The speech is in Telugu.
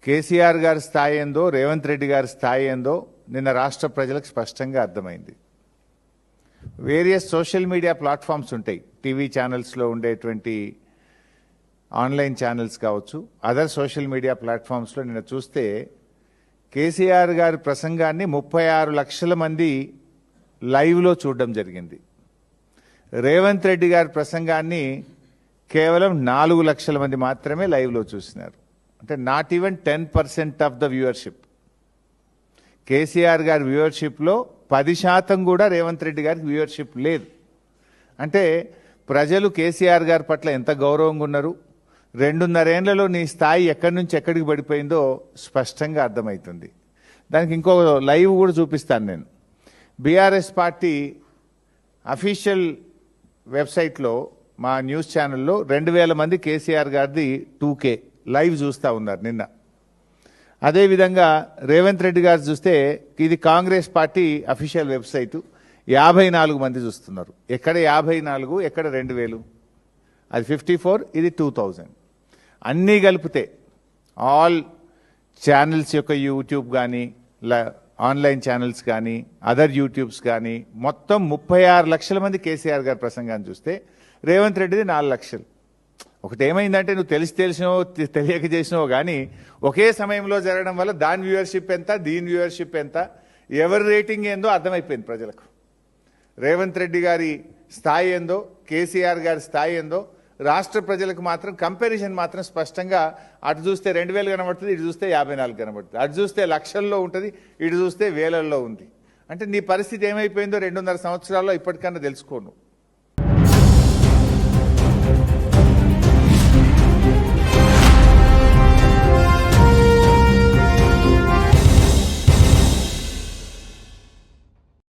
కేసీఆర్ గారి స్థాయి ఏందో, రేవంత్ రెడ్డి గారి స్థాయి ఏందో నిన్న రాష్ట్ర ప్రజలకు స్పష్టంగా అర్థమైంది. వేరియస్ సోషల్ మీడియా ప్లాట్ఫామ్స్ ఉంటాయి, టీవీ ఛానల్స్లో ఉండేటువంటి ఆన్లైన్ ఛానల్స్ కావచ్చు, అదర్ సోషల్ మీడియా ప్లాట్ఫామ్స్లో నిన్న చూస్తే కేసీఆర్ గారి ప్రసంగాన్ని 36 లక్షల మంది లైవ్లో చూడడం జరిగింది. రేవంత్ రెడ్డి గారి ప్రసంగాన్ని కేవలం 4 లక్షల మంది మాత్రమే లైవ్లో చూసినారు. అంటే not even 10% of the viewership. KCR గారి వ్యూవర్షిప్లో 10% కూడా రేవంత్ రెడ్డి గారికి వ్యూవర్షిప్ లేదు. అంటే ప్రజలు కేసీఆర్ గారి పట్ల ఎంత గౌరవంగా ఉన్నారు, 2.5 ఏళ్లలో నీ స్థాయి ఎక్కడి నుంచి ఎక్కడికి పడిపోయిందో స్పష్టంగా అర్థమవుతుంది. దానికి ఇంకో లైవ్ కూడా చూపిస్తాను నేను. బీఆర్ఎస్ పార్టీ అఫీషియల్ వెబ్సైట్లో మా న్యూస్ ఛానల్లో 2000 మంది కేసీఆర్ గారిది 2K లైవ్ చూస్తూ ఉన్నారు నిన్న. అదేవిధంగా రేవంత్ రెడ్డి గారు చూస్తే ఇది కాంగ్రెస్ పార్టీ అఫీషియల్ వెబ్సైటు, 54 మంది చూస్తున్నారు. ఎక్కడ 54, ఎక్కడ 2000? అది 54, ఇది 2000. అన్నీ కలిపితే ఆల్ ఛానల్స్ యొక్క యూట్యూబ్ కానీ, ఆన్లైన్ ఛానల్స్ కానీ, అదర్ యూట్యూబ్స్ కానీ మొత్తం 36 లక్షల మంది కేసీఆర్ గారి ప్రసంగాన్ని చూస్తే రేవంత్ రెడ్డిది 4 లక్షలు. ఒకటి ఏమైందంటే నువ్వు తెలిసినో తెలియక చేసినో కానీ ఒకే సమయంలో జరగడం వల్ల దాని వ్యూవర్షిప్ ఎంత, దీని వ్యూవర్షిప్ ఎంత, ఎవరి రేటింగ్ ఏందో అర్థమైపోయింది ప్రజలకు. రేవంత్ రెడ్డి గారి స్థాయి ఏందో, కేసీఆర్ గారి స్థాయి ఏందో రాష్ట్ర ప్రజలకు మాత్రం కంపారిజన్ మాత్రం స్పష్టంగా అటు చూస్తే 2000 కనబడుతుంది, ఇటు చూస్తే 54 కనబడుతుంది. అటు చూస్తే లక్షల్లో ఉంటుంది, ఇటు చూస్తే వేలల్లో ఉంది. అంటే నీ పరిస్థితి ఏమైపోయిందో 2.5 సంవత్సరాల్లో ఇప్పటికన్నా తెలుసుకోను.